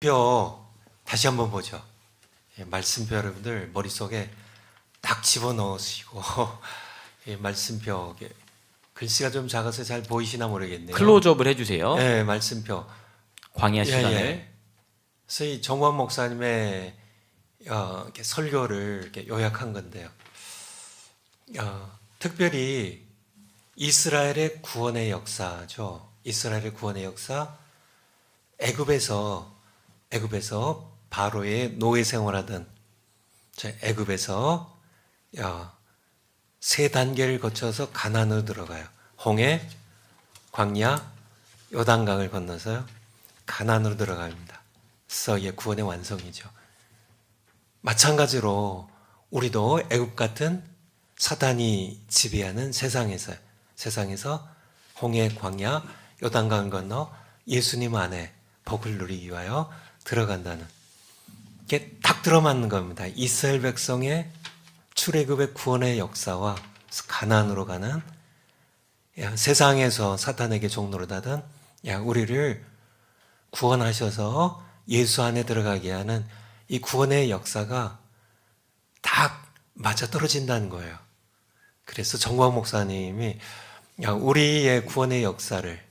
말씀표 다시 한번 보죠. 말씀표 여러분들 머릿속에 딱 집어넣으시고 말씀표 글씨가 좀 작아서 잘 보이시나 모르겠네요. 클로즈업을 해주세요. 네, 말씀표. 광야 시간을. 그래서 이 정원 목사님의 이렇게 설교를 이렇게 요약한 건데요. 특별히 이스라엘의 구원의 역사죠. 이스라엘의 구원의 역사. 애굽에서 바로의 노예 생활하던 애굽에서 세 단계를 거쳐서 가나안으로 들어가요. 홍해, 광야, 요단강을 건너서요. 가나안으로 들어갑니다. 그래서 구원의 완성이죠. 마찬가지로 우리도 애굽 같은 사탄이 지배하는 세상에서 홍해, 광야, 요단강을 건너 예수님 안에 복을 누리기 위하여 들어간다는, 이게 딱 들어맞는 겁니다. 이스라엘 백성의 출애굽의 구원의 역사와 가나안으로 가는, 세상에서 사탄에게 종노릇하던 우리를 구원하셔서 예수 안에 들어가게 하는 이 구원의 역사가 딱 맞아떨어진다는 거예요. 그래서 정광 목사님이 우리의 구원의 역사를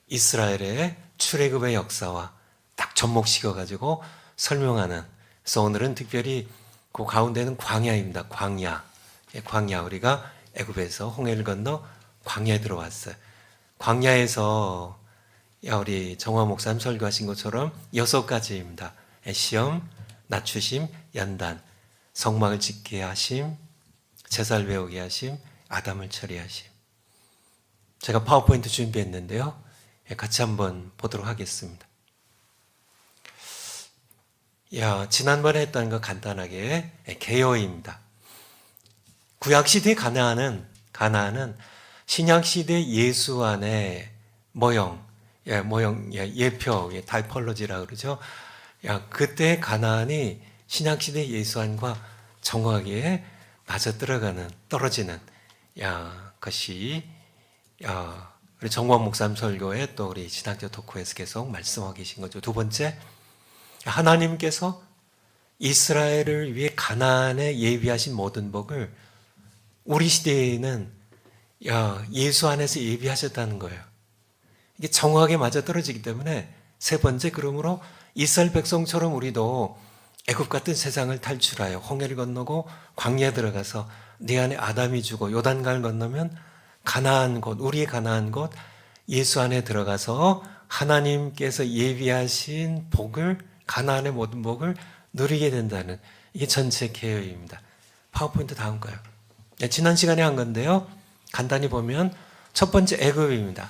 이스라엘의 출애굽의 역사와 딱 접목시켜가지고 설명하는, 그래서 오늘은 특별히 그 가운데는 광야입니다. 광야. 우리가 애굽에서 홍해를 건너 광야에 들어왔어요. 광야에서 우리 정화 목사님 설교하신 것처럼 6가지입니다. 시험, 낮추심, 연단, 성막을 짓게 하심, 제사를 배우게 하심, 아담을 처리하심. 제가 파워포인트 준비했는데요. 같이 한번 보도록 하겠습니다. 지난번에 했던 거 간단하게 개요입니다. 구약시대 가나안은 신약시대 예수 안의 모형, 예표, 타이폴로지라 그러죠. 그때 가나안이 신약시대 예수 안과 정확하게 떨어지는 것이 우리 정광 목사님 설교에 또 우리 신학교 토크에서 계속 말씀하고 계신 거죠. 두 번째, 하나님께서 이스라엘을 위해 가나안에 예비하신 모든 복을 우리 시대에는 예수 안에서 예비하셨다는 거예요. 이게 정확하게 맞아떨어지기 때문에 세 번째, 그러므로 이스라엘 백성처럼 우리도 애굽 같은 세상을 탈출하여 홍해를 건너고 광야에 들어가서 내 안에 아담이 주고 요단강을 건너면 가나안 곳, 우리의 가나안 곳 예수 안에 들어가서 하나님께서 예비하신 복을, 가나안의 모든 복을 누리게 된다는, 이게 전체 개요입니다. 파워포인트 다음 거요. 지난 시간에 한 건데요. 간단히 보면 첫 번째 애굽입니다.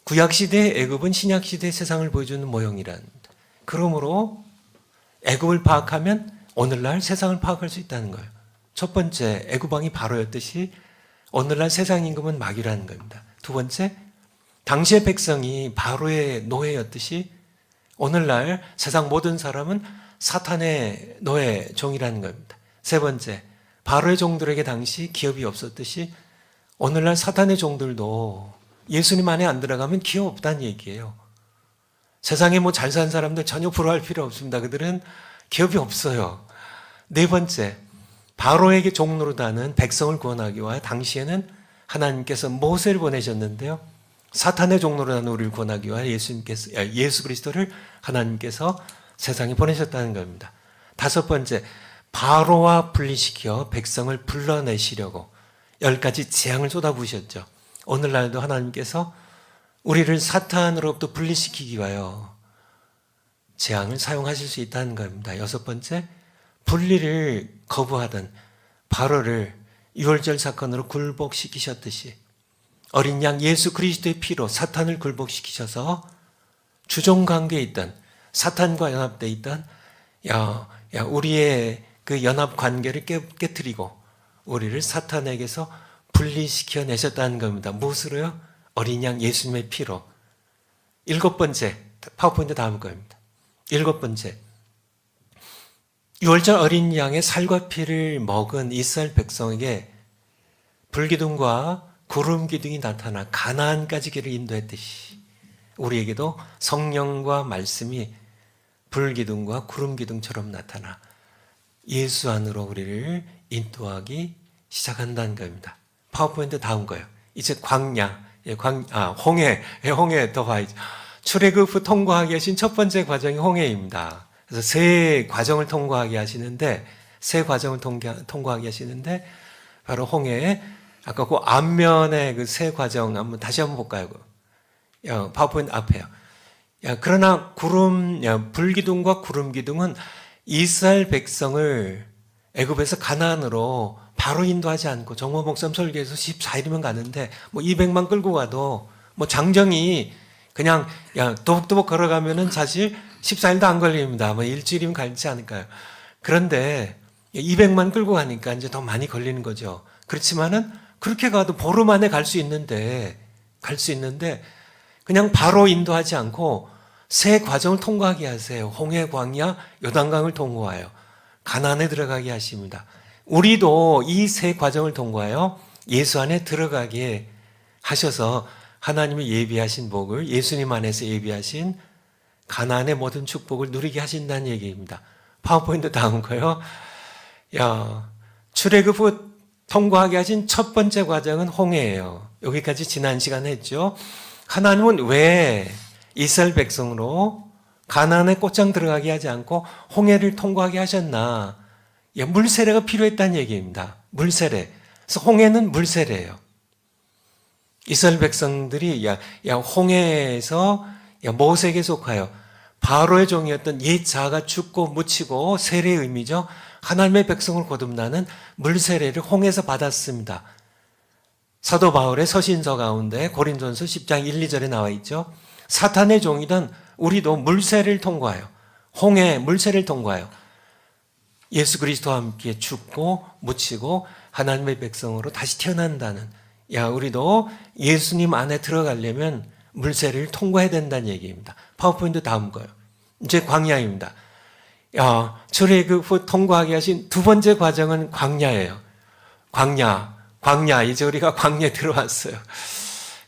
구약시대의 애굽은 신약시대의 세상을 보여주는 모형이랍니다. 그러므로 애굽을 파악하면 오늘날 세상을 파악할 수 있다는 거예요. 첫 번째, 애굽 왕이 바로였듯이 오늘날 세상 임금은 마귀라는 겁니다. 두 번째, 당시의 백성이 바로의 노예였듯이 오늘날 세상 모든 사람은 사탄의 노예, 종이라는 겁니다. 세 번째, 바로의 종들에게 당시 기업이 없었듯이 오늘날 사탄의 종들도 예수님 안에 안 들어가면 기업 없다는 얘기예요. 세상에 잘 사는 사람들 전혀 부러워할 필요 없습니다. 그들은 기업이 없어요. 네 번째, 바로에게 종노릇하는 백성을 구원하기 위하여 당시에는 하나님께서 모세를 보내셨는데요. 사탄의 종노릇하는 우리를 구원하기 위하여 예수 그리스도를 하나님께서 세상에 보내셨다는 겁니다. 다섯 번째, 바로와 분리시켜 백성을 불러내시려고 10가지 재앙을 쏟아부으셨죠. 오늘날도 하나님께서 우리를 사탄으로부터 분리시키기 위하여 재앙을 사용하실 수 있다는 겁니다. 여섯 번째, 분리를 거부하던 바로를 유월절 사건으로 굴복시키셨듯이 어린 양 예수 그리스도의 피로 사탄을 굴복시키셔서 주종관계에 있던, 사탄과 연합되어 있던 우리의 그 연합관계를 깨뜨리고 우리를 사탄에게서 분리시켜 내셨다는 겁니다. 무엇으로요? 어린 양 예수님의 피로. 일곱 번째, 파워포인트 다음 거입니다. 일곱 번째, 유월절 어린 양의 살과 피를 먹은 이스라엘 백성에게 불기둥과 구름 기둥이 나타나 가나안까지 길을 인도했듯이 우리에게도 성령과 말씀이 불기둥과 구름기둥처럼 나타나 예수 안으로 우리를 인도하기 시작한다는 겁니다. 파워포인트 다음 거예요. 이제 광야, 홍해 더 봐야죠. 출애굽 후 통과하게 하신 첫 번째 과정이 홍해입니다. 그래서 세 과정을 통과하게 하시는데, 통과하게 하시는데, 바로 홍해, 아까 그 앞면의 그 세 과정 다시 한번 볼까요? 파워포인트 앞에요. 그러나 불기둥과 구름기둥은 이스라엘 백성을 애굽에서 가나안으로 바로 인도하지 않고, 정모 목사님 설교에서 14일이면 가는데 200만 끌고 가도 장정이 그냥 또박또박 걸어가면은 사실 14일도 안 걸립니다. 일주일이면 갈지 않을까요? 그런데 200만 끌고 가니까 이제 더 많이 걸리는 거죠. 그렇지만은 그렇게 가도 보름 안에 갈 수 있는데 그냥 바로 인도하지 않고 세 과정을 통과하게 하세요. 홍해, 광야, 요단강을 통과하여 가나안에 들어가게 하십니다. 우리도 이 세 과정을 통과하여 예수 안에 들어가게 하셔서 하나님이 예비하신 복을, 예수님 안에서 예비하신 가나안의 모든 축복을 누리게 하신다는 얘기입니다. 파워포인트 다음 거요. 출애굽 후 통과하게 하신 첫 번째 과정은 홍해예요. 여기까지 지난 시간에 했죠. 하나님은 왜 이스라엘 백성으로 가나안에 곧장 들어가게 하지 않고 홍해를 통과하게 하셨나? 물세례가 필요했다는 얘기입니다. 물세례. 그래서 홍해는 물세례예요. 이스라엘 백성들이 홍해에서 모세에게 속하여 바로의 종이었던 옛 자가 죽고 묻히고 세례의 의미죠. 하나님의 백성을 거듭나는 물세례를 홍해에서 받았습니다. 사도 바울의 서신서 가운데 고린도전서 10장 1, 2절에 나와 있죠. 사탄의 종이던 우리도 물세례를 통과하여, 홍해 물세례를 통과하여 예수 그리스도와 함께 죽고 묻히고 하나님의 백성으로 다시 태어난다는, 우리도 예수님 안에 들어가려면 물세례를 통과해야 된다는 얘기입니다. 파워포인트 다음 거요. 이제 광야입니다. 출애굽 후 통과하게 하신 두 번째 과정은 광야예요. 광야. 이제 우리가 광야에 들어왔어요.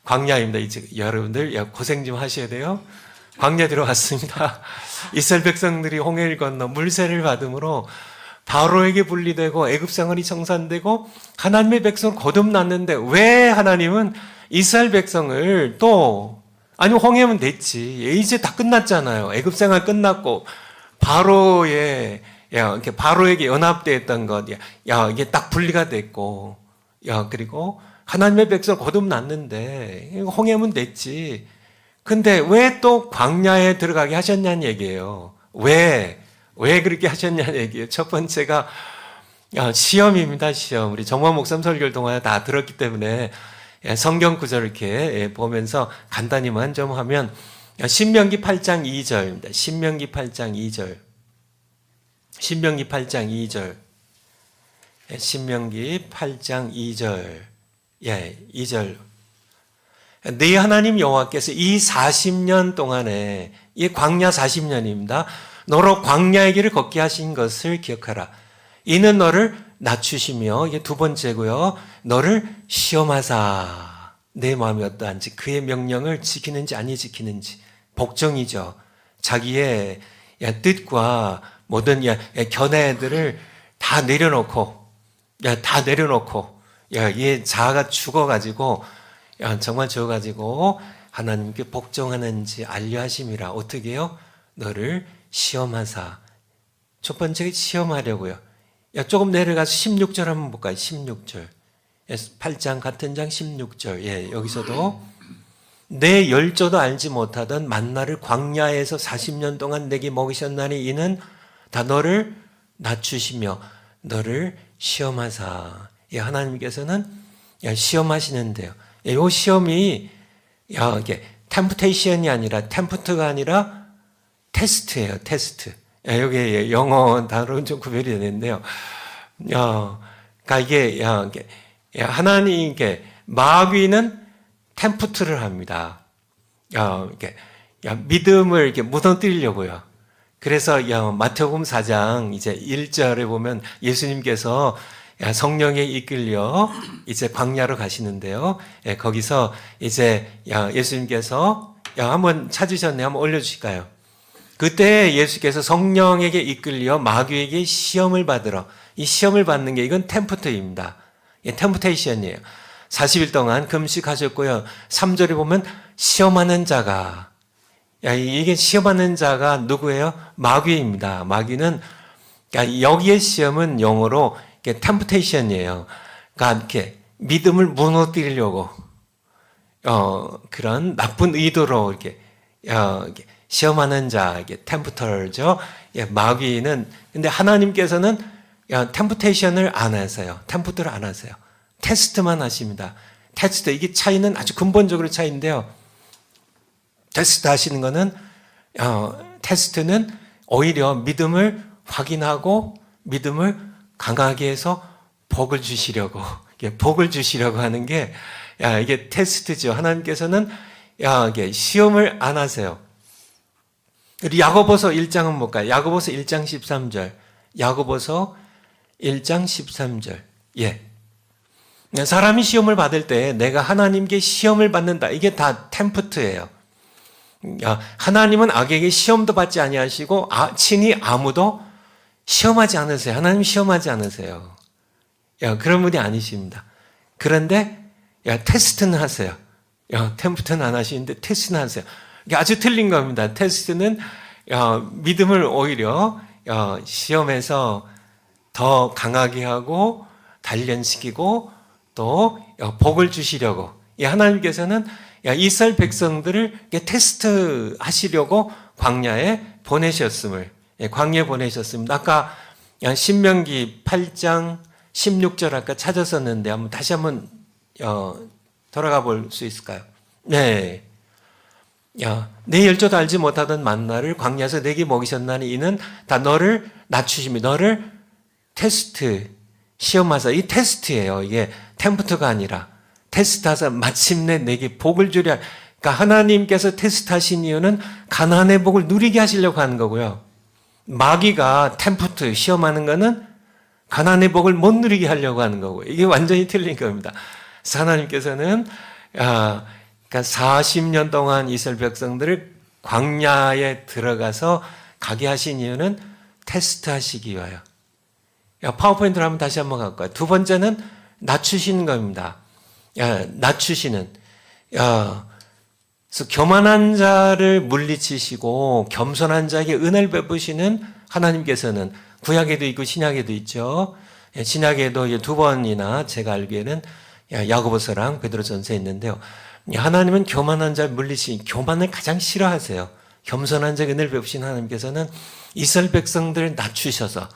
광야입니다. 이제 여러분들 고생 좀 하셔야 돼요. 광야에 들어왔습니다. 이스라엘 백성들이 홍해를 건너 물세례를 받음으로 바로에게 분리되고 애굽 생활이 청산되고 하나님의 백성을 거듭났는데, 왜 하나님은 이스라엘 백성을 홍해면 됐지, 이제 다 끝났잖아요. 애굽 생활 끝났고 바로에게 연합되었던 것, 이게 딱 분리가 됐고, 그리고 하나님의 백성을 거듭났는데 홍해면 됐지. 근데 왜 또 광야에 들어가게 하셨냐는 얘기예요. 왜 그렇게 하셨냐는 얘기예요. 첫 번째가 시험입니다. 시험. 우리 정모 목사님 설교를 통하여 다 들었기 때문에 성경 구절 이렇게 보면서 간단히만 좀 하면, 신명기 8장 2절입니다. 신명기 8장 2절. 신명기 8장 2절. 신명기 8장 2절. 2절. 네 하나님 여호와께서 이 40년 동안에, 이 광야 40년입니다. 너로 광야의 길을 걷게 하신 것을 기억하라. 이는 너를 낮추시며, 이게 두 번째고요, 너를 시험하사 내 마음이 어떠한지, 그의 명령을 지키는지 아니 지키는지. 복종이죠. 자기의 뜻과 모든 견해들을 다 내려놓고 이 자아가 죽어가지고, 정말 죽어가지고 하나님께 복종하는지 알려하심이라. 어떻게 해요? 너를 시험하사. 첫 번째 시험하려고요. 조금 내려가서 16절 한번 볼까요? 16절. 8장 같은 장 16절. 여기서도 내 열조도 알지 못하던 만나를 광야에서 40년 동안 내게 먹이셨나니 이는 다 너를 낮추시며 너를 시험하사. 하나님께서는 시험하시는데요. 이 시험이 이게 템프테이션이 아니라, 템프트가 아니라 테스트예요. 테스트. 여기 영어 단어는 좀 구별이 되는데요. 그러니까 이게 하나님께 마귀는 템프트를 합니다. 믿음을 이렇게 무너뜨리려고요. 그래서 마태복음 4장 이제 1절에 보면 예수님께서 성령에 이끌려 이제 광야로 가시는데요. 거기서 이제 예수님께서 한번 찾으셨네요. 한번 올려주실까요? 그때 예수께서 성령에게 이끌려 마귀에게 시험을 받으러, 이 시험을 받는 게 이건 템프트입니다. 예, 템프테이션이에요. 40일 동안 금식하셨고요. 3절에 보면 시험하는 자가, 이게 시험하는 자가 누구예요? 마귀입니다. 마귀는, 그러니까 여기의 시험은 영어로 템프테이션이에요. 그러니까 이렇게 믿음을 무너뜨리려고 그런 나쁜 의도로 이렇게 시험하는 자, 이게 템프터죠. 예, 마귀는, 근데 하나님께서는 템프테이션을 안 하세요. 템프터를 안 하세요. 테스트만 하십니다. 테스트, 이게 차이는 아주 근본적으로 차이인데요. 테스트 하시는 거는, 테스트는 오히려 믿음을 확인하고 믿음을 강하게 해서 복을 주시려고 하는 게, 이게 테스트죠. 하나님께서는, 이게 시험을 안 하세요. 우리 야고보서 1장은 뭘까요? 야고보서 1장 13절. 야고보서 1장 13절. 예. 사람이 시험을 받을 때 내가 하나님께 시험을 받는다. 이게 다 템프트예요. 하나님은 악에게 시험도 받지 아니하시고 친히 아무도 시험하지 않으세요. 하나님 시험하지 않으세요. 그런 분이 아니십니다. 그런데 테스트는 하세요. 템프트는 안 하시는데 테스트는 하세요. 이게 아주 틀린 겁니다. 테스트는 믿음을 오히려 시험에서 더 강하게 하고 단련시키고 또 복을 주시려고, 하나님께서는 이스라엘 백성들을 테스트 하시려고 광야에 보내셨습니다. 아까 신명기 8장 16절 아까 찾았었는데 다시 한번 돌아가 볼 수 있을까요? 네. 내 열조도 알지 못하던 만나를 광야에서 내게 먹이셨나니 이는 다 너를 낮추심이, 너를 테스트, 시험하사. 이 테스트예요. 이게 템프트가 아니라 테스트하사 마침내 내게 복을 주랴. 그러니까 하나님께서 테스트하신 이유는 가나안의 복을 누리게 하시려고 하는 거고요. 마귀가 템프트, 시험하는 거는 가나안의 복을 못 누리게 하려고 하는 거고요. 이게 완전히 틀린 겁니다. 그래서 하나님께서는 그러니까 40년 동안 이스라엘 백성들을 광야에 들어가서 가게 하신 이유는 테스트하시기 위하여. 파워포인트를 한번 다시 한번 갈까요? 두 번째는 낮추시는 겁니다. 낮추시는. 그래서 교만한 자를 물리치시고 겸손한 자에게 은혜를 베푸시는 하나님께서는 구약에도 있고 신약에도 있죠. 신약에도 두 번이나 제가 알기에는 야고보서랑 베드로전서에 있는데요. 하나님은 교만한 자를 물리치시, 교만을 가장 싫어하세요. 겸손한 자에게 은혜를 베푸신 하나님께서는 이스라엘 백성들을 낮추셔서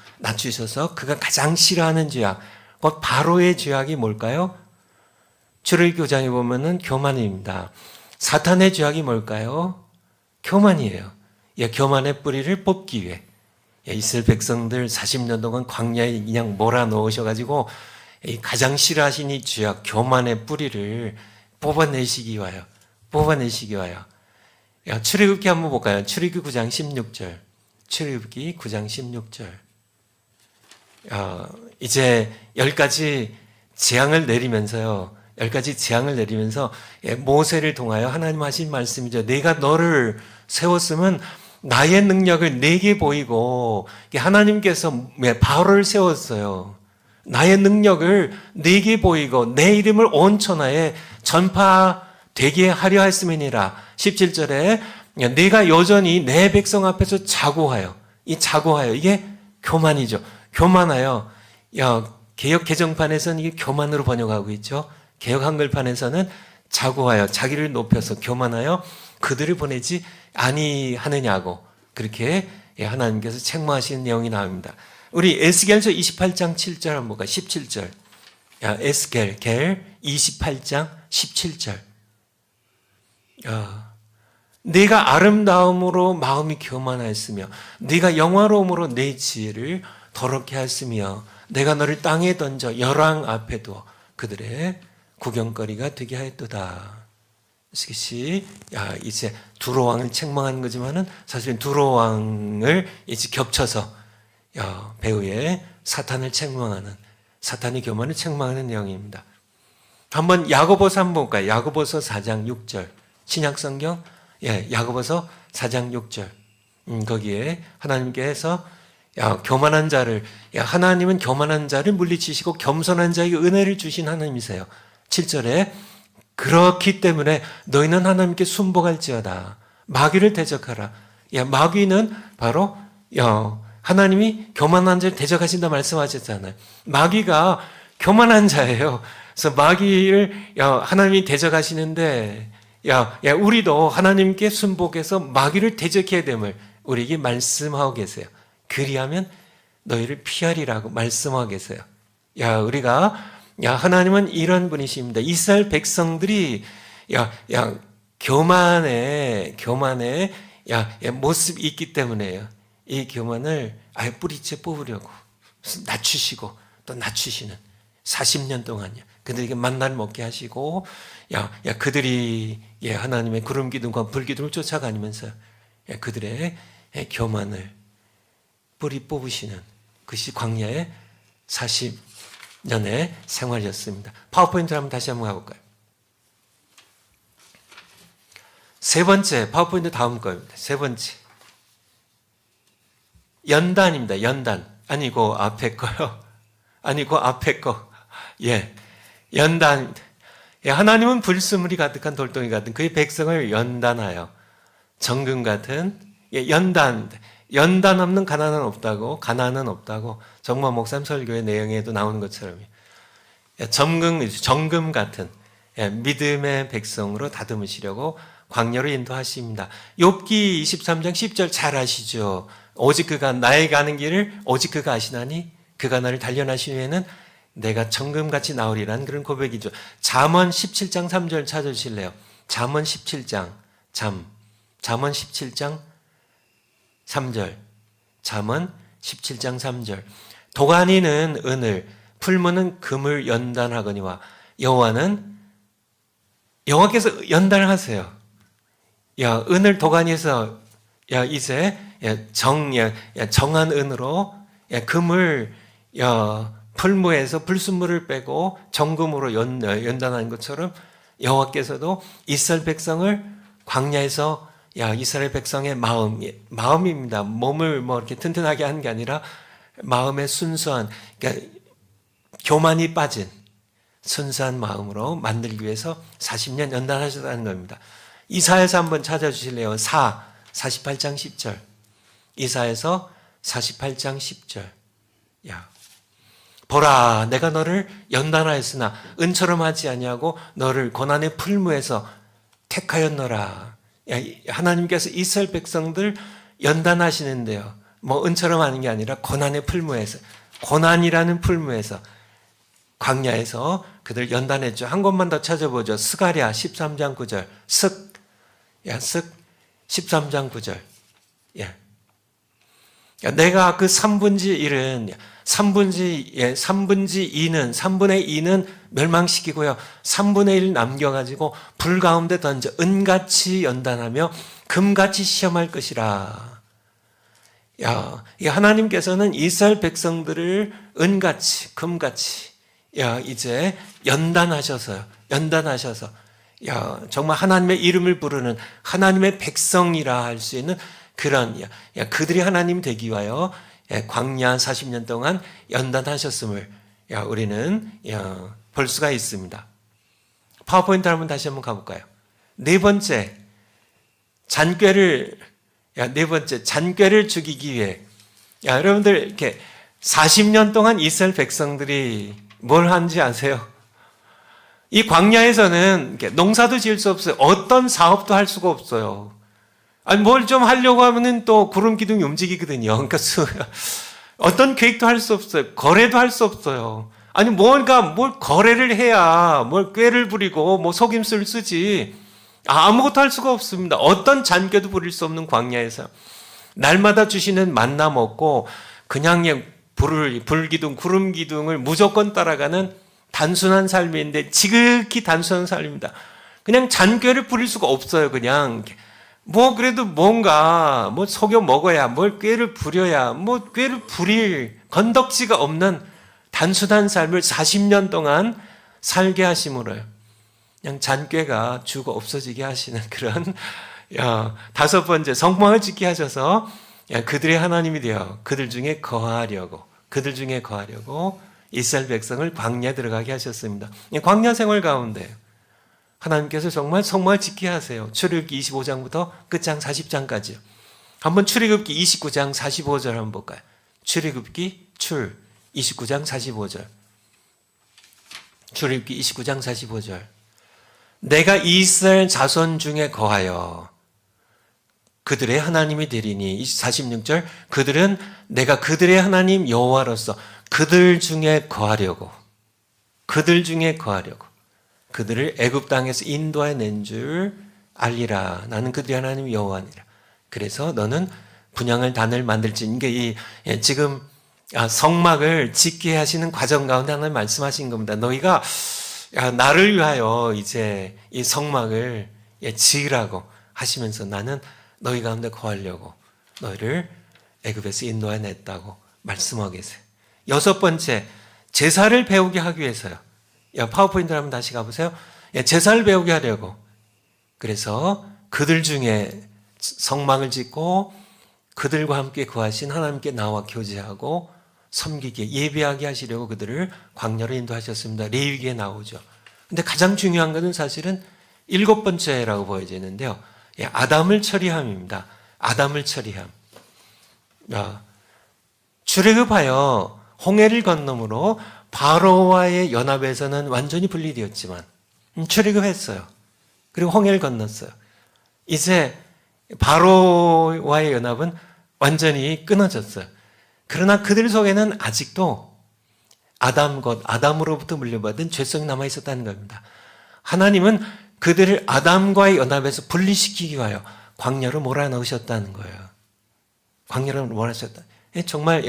그가 가장 싫어하는 죄악, 곧 바로의 죄악이 뭘까요? 출애굽기 9장에 보면은 교만입니다. 사탄의 죄악이 뭘까요? 교만이에요. 교만의 뿌리를 뽑기 위해 이스라엘 백성들 40년 동안 광야에 그냥 몰아넣으셔가지고 가장 싫어하신 이 죄악, 교만의 뿌리를 뽑아내시기 위하여. 출애굽기 한번 볼까요? 출애굽기 9장 16절. 출애굽기 9장 16절. 이제 10가지 재앙을 내리면서 모세를 통하여 하나님 하신 말씀이죠. 내가 너를 세웠으면 나의 능력을 내게 보이고, 하나님께서 바로를 세웠어요. 나의 능력을 내게 보이고 내 이름을 온 천하에 전파되게 하려 했음이니라. 17절에 내가 여전히 내 백성 앞에서 자고하여. 이게 교만이죠. 교만하여. 개역 개정판에서는 이게 교만으로 번역하고 있죠. 개역 한글판에서는 자고하여, 자기를 높여서 교만하여 그들을 보내지 아니하느냐고 그렇게 하나님께서 책망하시는 내용이 나옵니다. 우리 에스겔서 28장 7절 한번 볼까요? 17절. 에스겔 28장 17절. 네가 아름다움으로 마음이 교만하였으며 네가 영화로움으로 내 지혜를 더럽게 하였으며 내가 너를 땅에 던져 열왕 앞에 두어 그들의 구경거리가 되게 하였도다. 이제 두로왕을 책망하는 거지만은 사실은 두로왕을 이제 겹쳐서 배후에 사탄을 책망하는, 사탄의 교만을 책망하는 내용입니다. 한번 야고보서 한번 볼까요? 야고보서 4장 6절. 신약성경, 야고보서 4장 6절. 거기에 하나님께서 교만한 자를, 하나님은 교만한 자를 물리치시고 겸손한 자에게 은혜를 주신 하나님이세요. 7절에 그렇기 때문에 너희는 하나님께 순복할지어다. 마귀를 대적하라. 마귀는 바로 하나님이 교만한 자를 대적하신다 말씀하셨잖아요. 마귀가 교만한 자예요. 그래서 마귀를 하나님이 대적하시는데 우리도 하나님께 순복해서 마귀를 대적해야 됨을 우리에게 말씀하고 계세요. 그리하면 너희를 피하리라고 말씀하고 계세요. 우리가 하나님은 이런 분이십니다. 이스라엘 백성들이 교만의 모습이 있기 때문에요. 이 교만을 아예 뿌리째 뽑으려고 낮추시고 또 낮추시는 40년 동안요. 그들에게 만나를 먹게 하시고 그들이 하나님의 구름 기둥과 불 기둥을 쫓아가면서 그들의 교만을 뿌리 뽑으시는 그것이 광야의 40년의 생활이었습니다. 파워포인트를 한번 다시 한번 가볼까요? 세 번째, 파워포인트 다음 거입니다. 세 번째. 연단입니다. 연단. 아니고 앞에 거요. 아니고 앞에 거. 연단입니다. 하나님은 불순물이 가득한 돌덩이 같은 그의 백성을 연단하여 정금 같은 연단입니다. 연단 없는 가난은 없다고, 가난은 없다고 정모 목사님 설교의 내용에도 나오는 것처럼 정금 같은 믿음의 백성으로 다듬으시려고 광야로 인도하십니다. 욥기 23장 10절 잘 아시죠? 오직 그가 나의 가는 길을 오직 그가 아시나니 그가 나를 단련하신 후에는 내가 정금같이 나오리라는 그런 고백이죠. 잠언 17장 3절 찾아주실래요? 잠언 17장 잠언 17장 3절 잠언 17장 3절 도가니는 은을 풀무는 금을 연단하거니와 여호와께서 연단을 하세요. 은을 도가니에서 이제 정한 은으로 금을 풀무에서 불순물을 빼고 정금으로 연단하는 것처럼 여호와께서도 이스라엘 백성을 광야에서 이스라엘 백성의 마음입니다. 몸을 이렇게 튼튼하게 하는 게 아니라 마음의 순수한, 그러니까 교만이 빠진 순수한 마음으로 만들기 위해서 40년 연단하셨다는 겁니다. 이사야서 한번 찾아주실래요? 48장 10절. 이사야서 48장 10절. 보라, 내가 너를 연단하였으나 은처럼 하지 아니하고 너를 고난의 풀무에서 택하였노라. 하나님께서 이스라엘 백성들 연단하시는데요. 은처럼 하는 게 아니라 고난의 풀무에서, 고난이라는 풀무에서, 광야에서 그들 연단했죠. 한 곳만 더 찾아보죠. 스가랴 13장 9절. 쓱 13장 9절. 내가 그 3분지 1은 3분의 2는 멸망시키고요. 3분의 1 남겨가지고 불 가운데 던져 은같이 연단하며 금같이 시험할 것이라. 하나님께서는 이스라엘 백성들을 은같이, 금같이, 이제 연단하셔서, 정말 하나님의 이름을 부르는 하나님의 백성이라 할 수 있는 그런, 그들이 하나님 되기 위하여 광야 40년 동안 연단하셨음을 우리는 볼 수가 있습니다. 파워포인트 한번 다시 한번 가볼까요? 네 번째, 잔꾀를 죽이기 위해, 여러분들 이렇게 40년 동안 이스라엘 백성들이 뭘 하는지 아세요? 이 광야에서는 농사도 지을 수 없어요. 어떤 사업도 할 수가 없어요. 아니, 뭘 좀 하려고 하면은 또 구름 기둥이 움직이거든요. 그러니까 어떤 계획도 할 수 없어요. 거래도 할 수 없어요. 아니, 뭘 거래를 해야 뭘 꾀를 부리고 속임수를 쓰지. 아무것도 할 수가 없습니다. 어떤 잔꾀도 부릴 수 없는 광야에서 날마다 주시는 만나 먹고 그냥 불기둥, 구름 기둥을 무조건 따라가는 단순한 삶인데 지극히 단순한 삶입니다. 그냥 잔꾀를 부릴 수가 없어요. 그냥 그래도 뭔가 속여 먹어야, 뭘 꾀를 부려야, 꾀를 부릴 건덕지가 없는 단순한 삶을 40년 동안 살게 하심으로요. 그냥 잔꾀가 죽어 없어지게 하시는 그런 다섯 번째, 성막을 짓게 하셔서 그들의 하나님이 되어 그들 중에 거하려고 이스라엘 백성을 광야에 들어가게 하셨습니다. 광야 생활 가운데 하나님께서 정말 성막을 짓게 하세요. 출애굽기 25장부터 끝장 40장까지요. 한번 출애굽기 29장 45절 한번 볼까요? 출애굽기 29장 45절. 출애굽기 29장 45절. 내가 이스라엘 자손 중에 거하여 그들의 하나님이 되리니. 46절. 그들은 내가 그들의 하나님 여호와로서 그들 중에 거하려고 그들을 애굽 땅에서 인도해 낸 줄 알리라. 나는 그들의 하나님 여호와니라. 그래서 너는 분향을 단을 만들지. 이게 지금 성막을 짓게 하시는 과정 가운데 하나님 말씀하신 겁니다. 너희가 나를 위하여 이제 이 성막을 지으라고 하시면서 나는 너희 가운데 거하려고 너희를 애굽에서 인도해 냈다고 말씀하고 계세요. 여섯 번째, 제사를 배우게 하기 위해서요. 파워포인트 한번 다시 가보세요. 제사를 배우게 하려고. 그래서 그들 중에 성막을 짓고 그들과 함께 거하신 하나님께 나와 교제하고 섬기게, 예배하게 하시려고 그들을 광야로 인도하셨습니다. 레위기에 나오죠. 근데 가장 중요한 것은 사실은 일곱 번째라고 보여지는데요. 아담을 처리함입니다. 아담을 처리함. 출애굽하여 홍해를 건너므로 바로와의 연합에서는 완전히 분리되었지만 출애굽했어요. 그리고 홍해를 건넜어요. 이제 바로와의 연합은 완전히 끊어졌어요. 그러나 그들 속에는 아직도 아담으로부터 물려받은 죄성이 남아있었다는 겁니다. 하나님은 그들을 아담과의 연합에서 분리시키기 위하여 광야로 몰아넣으셨다는 거예요. 광야로 몰아넣으셨다. 정말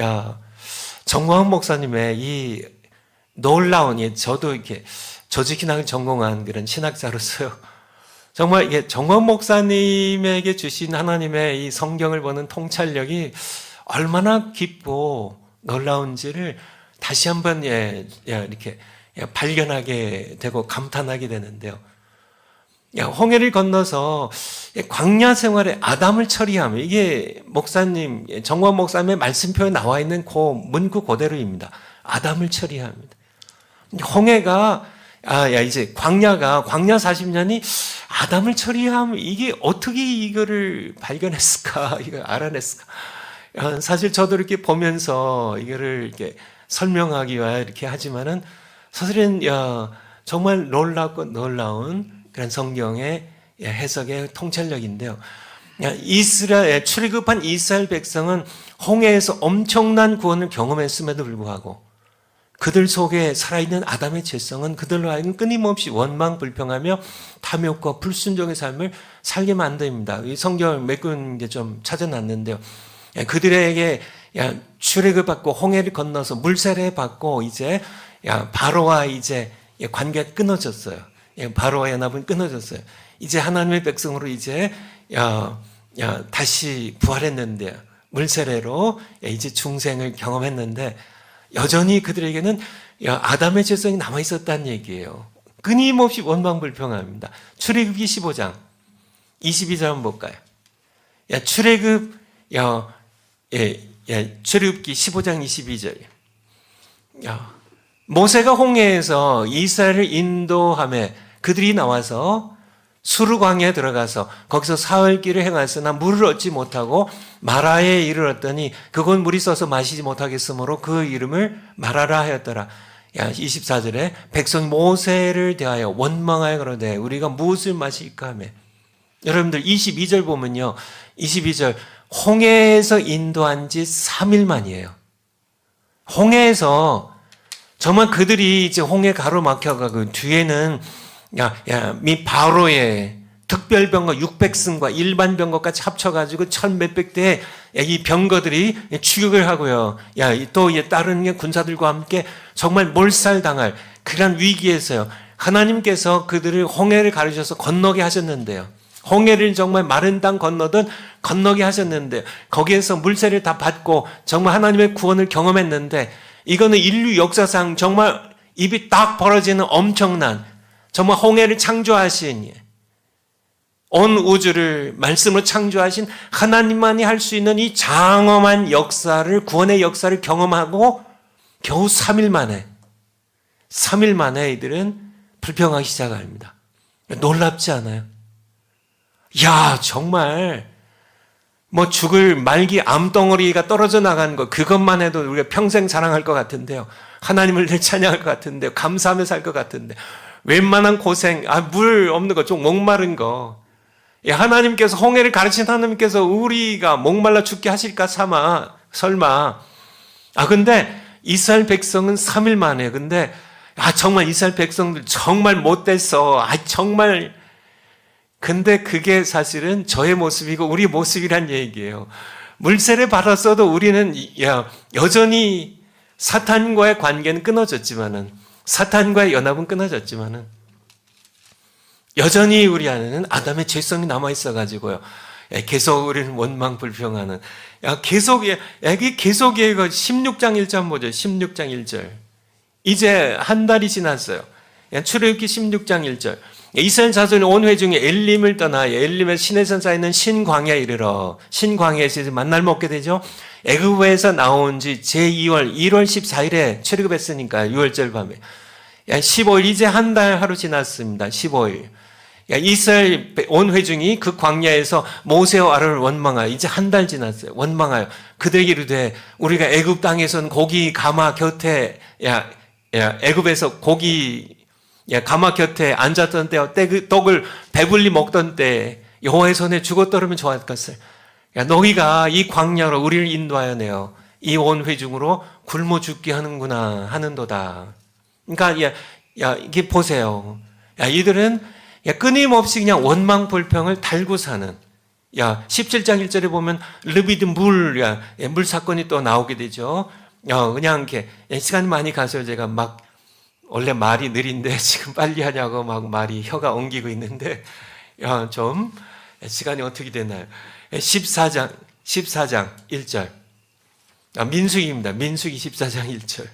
정광훈 목사님의 이 놀라운, 저도 이렇게 조직신학을 전공한 그런 신학자로서요. 정말 이게 정광훈 목사님에게 주신 하나님의 이 성경을 보는 통찰력이 얼마나 깊고 놀라운지를 다시 한번 이렇게 발견하게 되고 감탄하게 되는데요. 홍해를 건너서 광야 생활에 아담을 처리함. 이게 목사님, 정광훈 목사님의 말씀표에 나와 있는 그 문구 그대로입니다. 아담을 처리합니다. 홍해가, 이제 광야 40년이 아담을 처리함. 이게 어떻게 이거를 발견했을까? 이걸 알아냈을까? 사실 저도 이렇게 보면서 이거를 이렇게 설명하기 위해 이렇게 하지만은 사실은 정말 놀랍고 놀라운 그런 성경의 해석의 통찰력인데요. 출애굽한 이스라엘 백성은 홍해에서 엄청난 구원을 경험했음에도 불구하고 그들 속에 살아있는 아담의 죄성은 그들로 하여금 끊임없이 원망, 불평하며 탐욕과 불순종의 삶을 살게 만듭니다. 이 성경을 몇 군데 좀 찾아놨는데요. 그들에게 출애굽받고 홍해를 건너서 물세례 받고 이제 바로와 이제 관계가 끊어졌어요. 바로와 연합은 끊어졌어요. 이제 하나님의 백성으로 이제 다시 부활했는데 물세례로 이제 중생을 경험했는데 여전히 그들에게는 아담의 죄성이 남아 있었다는 얘기예요. 끊임없이 원망불평합니다. 출애굽기 15장 22절 한번 볼까요? 출애굽기 15장 22절. 모세가 홍해에서 이스라엘을 인도하며 그들이 나와서 수르 광야에 들어가서 거기서 사흘길을 행하였으나 물을 얻지 못하고 마라에 이르렀더니 그곳 물이 써서 마시지 못하겠으므로 그 이름을 마라라 하였더라. 24절에 백성이 모세를 대하여 원망하여 그러되 우리가 무엇을 마실까 하며. 여러분들 22절 보면요. 22절 홍해에서 인도한 지 3일 만이에요. 홍해에서 정말 그들이 이제 홍해 가로막혀가고 뒤에는 미 바로의 특별병거 600승과 일반 병거까지 합쳐가지고 1,000몇백 대의 이 병거들이 추격을 하고요. 또 다른 군사들과 함께 정말 몰살당할 그런 위기에서요. 하나님께서 그들을 홍해를 가르쳐서 건너게 하셨는데요. 홍해를 정말 마른 땅 건너게 하셨는데 거기에서 물세를 다 받고 정말 하나님의 구원을 경험했는데 이거는 인류 역사상 정말 입이 딱 벌어지는 엄청난 정말 홍해를 창조하신 온 우주를 말씀으로 창조하신 하나님만이 할 수 있는 이 장엄한 역사를, 구원의 역사를 경험하고 겨우 3일 만에 이들은 불평하기 시작합니다. 놀랍지 않아요? 야, 정말 뭐 죽을 말기 암덩어리가 떨어져 나간 것, 그것만 해도 우리가 평생 자랑할 것 같은데요. 하나님을 늘 찬양할 것 같은데요. 감사하며 살 것 같은데. 웬만한 고생, 물 없는 거, 좀 목마른 거. 하나님께서, 홍해를 가르친 하나님께서 우리가 목말라 죽게 하실까 설마. 근데 이스라엘 백성은 3일 만에, 근데 정말 이스라엘 백성들 정말 못됐어. 정말. 근데 그게 사실은 저의 모습이고 우리 모습이란 얘기예요. 물세를 받았어도 우리는 여전히 사탄과의 관계는 끊어졌지만은, 사탄과의 연합은 끊어졌지만은, 여전히 우리 안에는 아담의 죄성이 남아있어가지고요. 계속 우리는 원망 불평하는. 계속이에요. 16장 1절 보죠. 16장 1절. 이제 한 달이 지났어요. 출애굽기 16장 1절. 이스라엘 자손이 온 회중에 엘림을 떠나 엘림의 시내산 쌓이는 신광야에 이르러, 신광야에서 만날 먹게 되죠. 애굽에서 나온 지 제2월 1월 14일에 출애굽했으니까 6월절 밤에 15일, 이제 한 달 하루 지났습니다. 15일. 이스라엘 온 회중이 그 광야에서 모세와 아론을 원망하여, 이제 한 달 지났어요. 원망하여 그들에게 이르되, 우리가 애굽 땅에서는 고기 가마 곁에, 애굽에서 고기 가마 곁에 앉았던 때와 떡을 배불리 먹던 때 여호와의 손에 죽어 떨으면 좋았을 것을. 너희가 이 광야로 우리를 인도하여 내어 이 온 회중으로 굶어 죽게 하는구나 하는도다. 그러니까 이게 보세요. 이들은 끊임없이 그냥 원망 불평을 달고 사는. 17장 1절에 보면 르비드 물 사건이 또 나오게 되죠. 그냥 이렇게 시간이 많이 가서 제가 원래 말이 느린데 지금 빨리 하냐고 말이 혀가 엉기고 있는데, 좀 시간이 어떻게 되나요? 14장 1절. 민수기입니다. 민수기 14장 1절.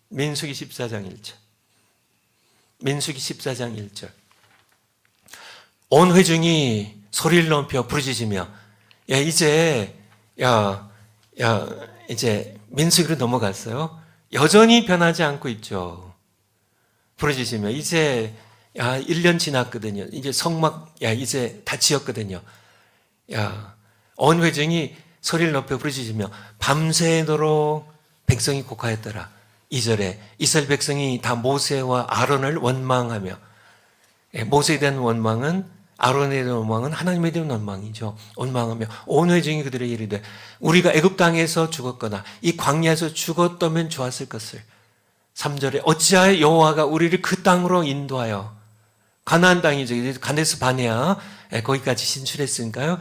민수기 14장 1절. 민수기 14장 1절. 온 회중이 소리를 높여 부르짖으며, 이제 민수기로 넘어갔어요. 여전히 변하지 않고 있죠. 부르짖으며, 이제 1년 지났거든요. 이제 성막 이제 다 지었거든요. 온 회중이 소리를 높여 부르짖으며 밤새도록 백성이 곡하였더라. 2절에 이스라엘 백성이 다 모세와 아론을 원망하며, 모세에 대한 원망은, 아론에 대한 원망은 하나님에 대한 원망이죠. 원망하며 온 회중이 그들에게 이르되, 우리가 애굽 땅에서 죽었거나 이 광야에서 죽었다면 좋았을 것을. 3절에 어찌하여 여호와가 우리를 그 땅으로 인도하여, 가나안 땅이죠. 가데스 바네아 거기까지 진출했으니까요.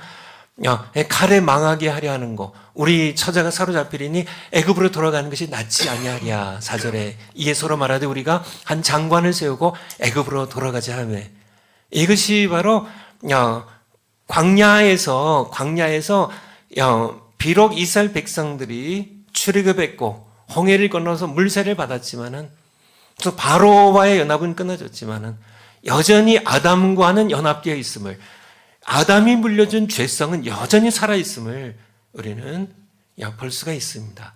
칼에 망하게 하려 하는 거, 우리 처자가 사로잡히리니 애굽으로 돌아가는 것이 낫지 아니하랴. 4절에 이에 서로 말하되 우리가 한 장관을 세우고 애굽으로 돌아가자 하며, 이것이 바로 광야에서 비록 이스라엘 백성들이 출애굽했고 홍해를 건너서 물세를 받았지만은, 또 바로와의 연합은 끊어졌지만은 여전히 아담과는 연합되어 있음을, 아담이 물려준 죄성은 여전히 살아있음을 우리는 볼 수가 있습니다.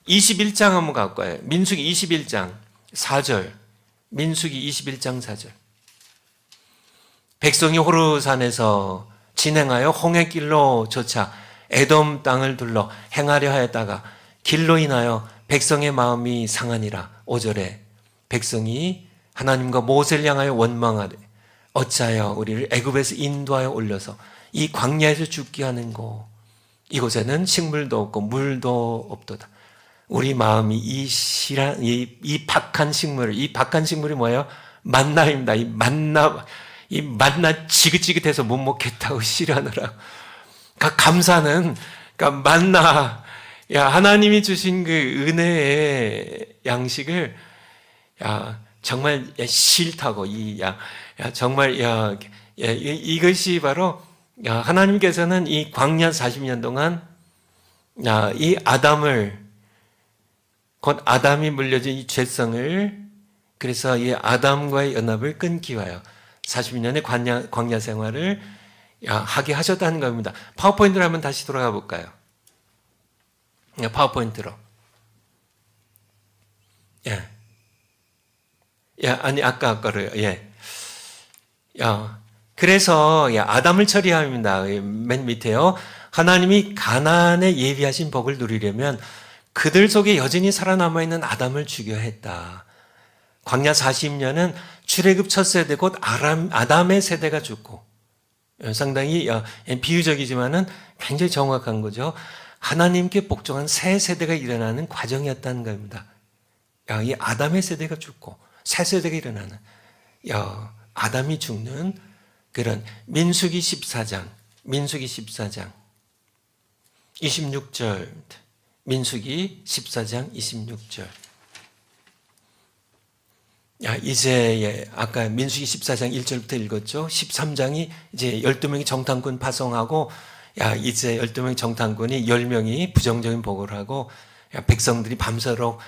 21장 한번 갖고 와요. 민수기 21장 4절. 민수기 21장 4절. 백성이 호르산에서 진행하여 홍해길로 조차 에돔 땅을 둘러 행하려 하였다가 길로 인하여 백성의 마음이 상하니라. 5절에 백성이 하나님과 모세를 향하여 원망하되 어찌하여 우리를 애굽에서 인도하여 올려서 이 광야에서 죽게 하는 고, 이곳에는 식물도 없고 물도 없도다. 우리 마음이 이 박한 식물이 뭐예요? 만나입니다. 이 만나 지긋지긋해서 못 먹겠다고 싫어하느라. 감사는, 만나, 하나님이 주신 그 은혜의 양식을, 정말 싫다고, 정말, 이것이 바로, 하나님께서는 이 광야 40년 동안, 이 곧 아담이 물려준 이 죄성을, 그래서 이 아담과의 연합을 끊기 위하여 40년의 광야 생활을 하게 하셨다는 겁니다. 파워포인트로 한번 다시 돌아가 볼까요? 파워포인트로. 아니, 아까 거를, 그래서, 아담을 처리합니다. 맨 밑에요. 하나님이 가나안에 예비하신 복을 누리려면 그들 속에 여전히 살아남아있는 아담을 죽여야 했다. 광야 40년은 출애굽 첫 세대 곧 아담의 세대가 죽고, 상당히 비유적이지만은 굉장히 정확한 거죠. 하나님께 복종한 새 세대가 일어나는 과정이었다는 겁니다. 이 아담의 세대가 죽고 새 세대가 일어나는, 아담이 죽는 그런 민수기 14장 26절, 민수기 14장 26절. 이제 아까 민수기 14장 1절부터 읽었죠. 13장이 이제 12명이 정탐꾼 파송하고, 이제 12명 정탐꾼이 10명이 부정적인 보고를 하고, 백성들이 밤새도록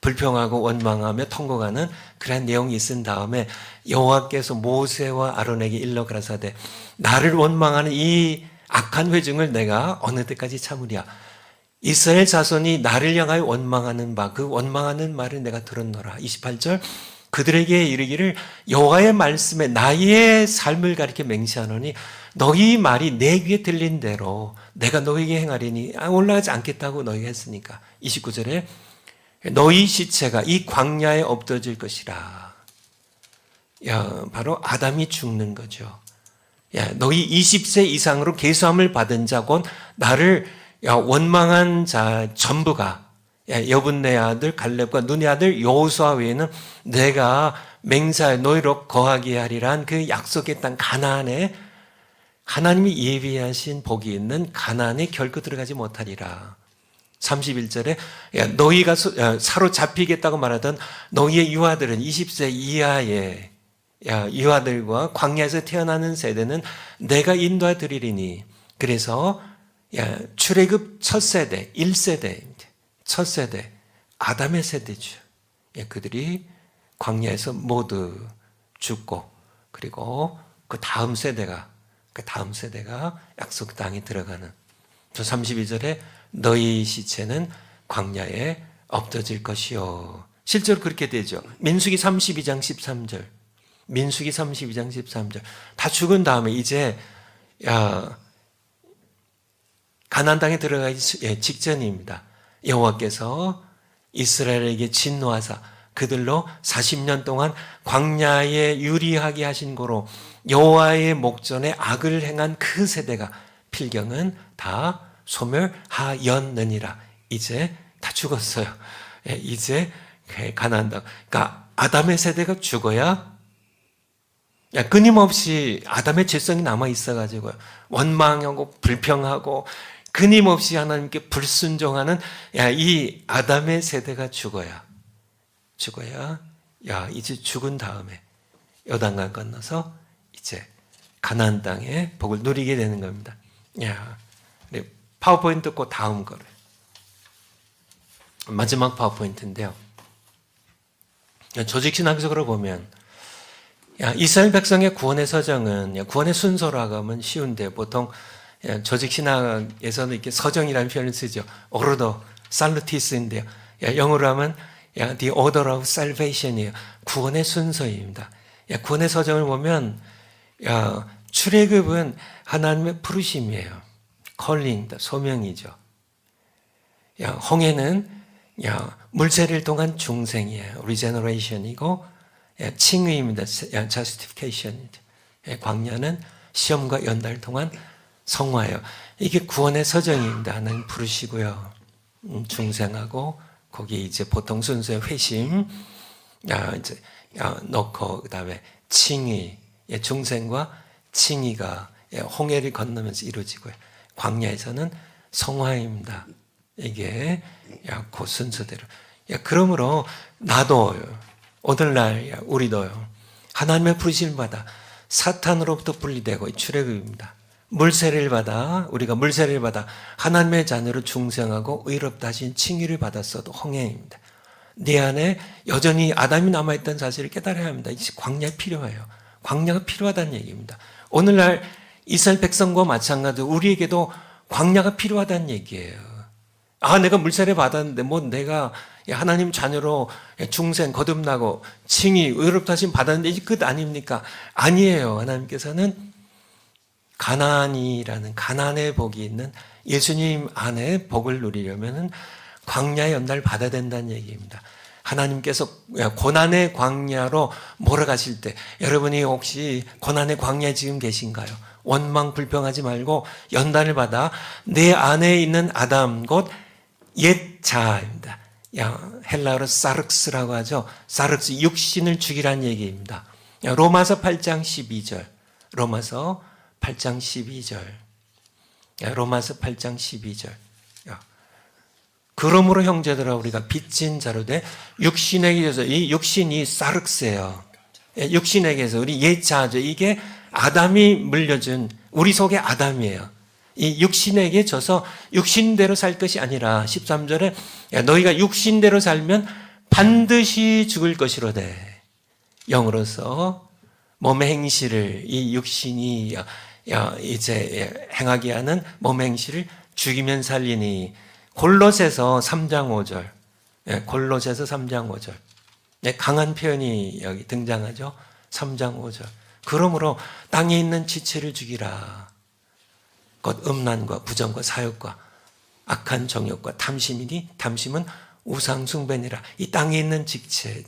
불평하고 원망하며 통곡하는 그런 내용이 있은 다음에 여호와께서 모세와 아론에게 일러 가라사대, 나를 원망하는 이 악한 회중을 내가 어느 때까지 참으랴. 이스라엘 자손이 나를 향하여 원망하는 바, 그 원망하는 말을 내가 들었노라. 28절, 그들에게 이르기를 여호와의 말씀에 나의 삶을 가리켜 맹세하노니 너희 말이 내 귀에 들린 대로 내가 너희에게 행하리니 올라가지 않겠다고 너희가 했으니까. 29절에 너희 시체가 이 광야에 엎어질 것이라. 바로 아담이 죽는 거죠. 너희 20세 이상으로 계수함을 받은 자 곧 나를 원망한 자 전부가, 여분네 아들 갈렙과 눈의 아들 여호수아 외에는 내가 맹세하여 너희로 거하게 하리란 그 약속의 땅 가나안에, 하나님이 예비하신 복이 있는 가나안에 결코 들어가지 못하리라. 31절에 너희가 사로잡히겠다고 말하던 너희의 유아들은 20세 이하의 유아들과 광야에서 태어나는 세대는 내가 인도해 드리리니. 그래서 출애굽 첫 세대, 1세대, 첫 세대, 아담의 세대죠. 그들이 광야에서 모두 죽고, 그리고 그 다음 세대가 약속 땅에 들어가는. 32절에 너희 시체는 광야에 엎어질 것이요. 실제로 그렇게 되죠. 민수기 32장 13절. 민수기 32장 13절. 다 죽은 다음에 이제 가나안 땅에 들어가기 직전입니다. 여호와께서 이스라엘에게 진노하사 그들로 40년 동안 광야에 유리하게 하신 거로 여호와의 목전에 악을 행한 그 세대가 필경은 다 소멸하였느니라. 이제 다 죽었어요. 이제 가나안 땅. 그러니까 아담의 세대가 죽어야 끊임없이 아담의 죄성이 남아 있어가지고요. 원망하고 불평하고 끊임없이 하나님께 불순종하는 이 아담의 세대가 죽어야 이제 죽은 다음에 요단강 건너서 이제 가나안 땅의 복을 누리게 되는 겁니다. 파워포인트 꼭 다음 거를. 마지막 파워포인트인데요. 조직신학적으로 보면 이스라엘 백성의 구원의 서정은, 구원의 순서라고 하면 쉬운데 보통 조직신학에서는 이렇게 서정이라는 표현을 쓰죠. 오르도 살루티스인데요. 영어로 하면 the order of salvation이에요. 구원의 순서입니다. 구원의 서정을 보면 출애굽은 하나님의 부르심이에요. calling, 소명이죠. 홍해는 물세를 통한 중생이에요. regeneration이고, 칭의입니다. justification. 광야는 시험과 연단을 통한 성화예요. 이게 구원의 서정입니다. 하나님 부르시고요. 중생하고 거기에 이제 보통 순서의 회심, 이제 넣고 그다음에 칭의, 중생과 칭의가 홍해를 건너면서 이루어지고요. 광야에서는 성화입니다. 이게 그 순서대로. 그러므로 나도 오늘날 우리도요. 하나님의 부르심을 받아 사탄으로부터 분리되고 출애굽입니다. 우리가 물세를 받아 하나님의 자녀로 중생하고 의롭다 하신 칭의를 받았어도 홍해입니다. 내 안에 여전히 아담이 남아있던 사실을 깨달아야 합니다. 이제 광야에 필요해요. 광야가 필요하다는 얘기입니다. 오늘날 이스라엘 백성과 마찬가지로 우리에게도 광야가 필요하다는 얘기예요. 아, 내가 물세례 받았는데 뭐 내가 하나님 자녀로 중생 거듭나고 칭의 의롭다 하심 받았는데 이제 끝 아닙니까? 아니에요. 하나님께서는 가나안이라는 가나안의 복이 있는 예수님 안에 복을 누리려면 광야의 연단을 받아야 된다는 얘기입니다. 하나님께서 고난의 광야로 몰아가실 때 여러분이 혹시 고난의 광야에 지금 계신가요? 원망 불평하지 말고 연단을 받아 내 안에 있는 아담 곧 옛 자아입니다. 헬라어로 사륵스라고 하죠. 사륵스 육신을 죽이라는 얘기입니다. 로마서 8장 12절. 로마서 8장 12절. 로마서 8장 12절. 그러므로 형제들아 우리가 빚진 자로 돼 육신에게서 이 육신이 사륵스예요. 육신에게서 우리 옛 자아죠. 이게 아담이 물려준 우리 속의 아담이에요. 이 육신에게 져서 육신대로 살 것이 아니라 13절에 너희가 육신대로 살면 반드시 죽을 것이로되 영으로서 몸의 행실을 이 육신이 이제 행하게 하는 몸의 행실을 죽이면 살리니 골로새서 3장 5절. 골로새서 3장 5절. 강한 표현이 여기 등장하죠. 3장 5절. 그러므로 땅에 있는 지체를 죽이라. 곧 음란과 부정과 사욕과 악한 정욕과 탐심이니 탐심은 우상 숭배니라. 이 땅에 있는 지체,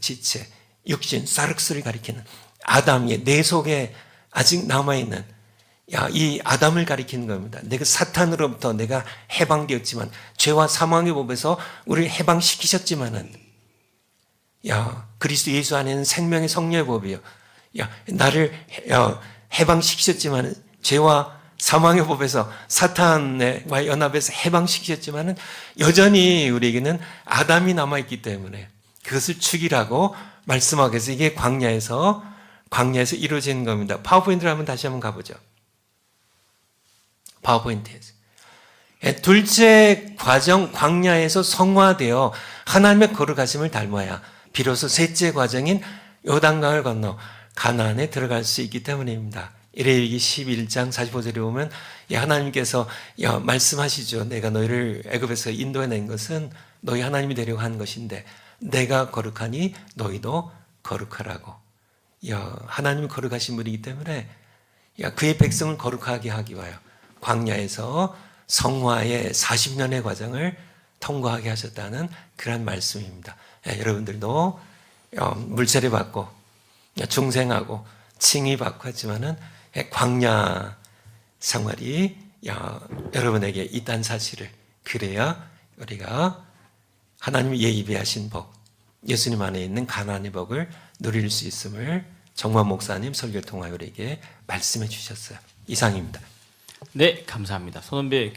육신, 사륵스를 가리키는 아담의 내 속에 아직 남아있는 이 아담을 가리키는 겁니다. 내가 사탄으로부터 내가 해방되었지만 죄와 사망의 법에서 우리를 해방시키셨지만은 그리스도 예수 안에는 생명의 성령의 법이요. 나를 해방시키셨지만은 죄와 사망의 법에서 사탄과 연합해서 해방시키셨지만은 여전히 우리에게는 아담이 남아있기 때문에 그것을 죽이라고 말씀하기 위해서 이게 광야에서 이루어진 겁니다. 파워포인트를 한번 다시 한번 가보죠. 파워포인트에서. 둘째 과정 광야에서 성화되어 하나님의 거룩하심을 닮아야 비로소 셋째 과정인 요단강을 건너 가나안에 들어갈 수 있기 때문입니다. 레위기 11장 45절에 보면 하나님께서 말씀하시죠. 내가 너희를 애굽에서 인도해낸 것은 너희 하나님이 되려고 한 것인데 내가 거룩하니 너희도 거룩하라고. 하나님이 거룩하신 분이기 때문에 그의 백성을 거룩하게 하기 위하여 광야에서 성화의 40년의 과정을 통과하게 하셨다는 그런 말씀입니다. 여러분들도 물세례 받고 중생하고 칭의 받고 했지만은 광야 생활이 여러분에게 있다는 사실을 그래야 우리가 하나님이 예비하신 복, 예수님 안에 있는 가나안의 복을 누릴 수 있음을 정만 목사님 설교를 통하여 우리에게 말씀해 주셨어요. 이상입니다. 네, 감사합니다. 손원배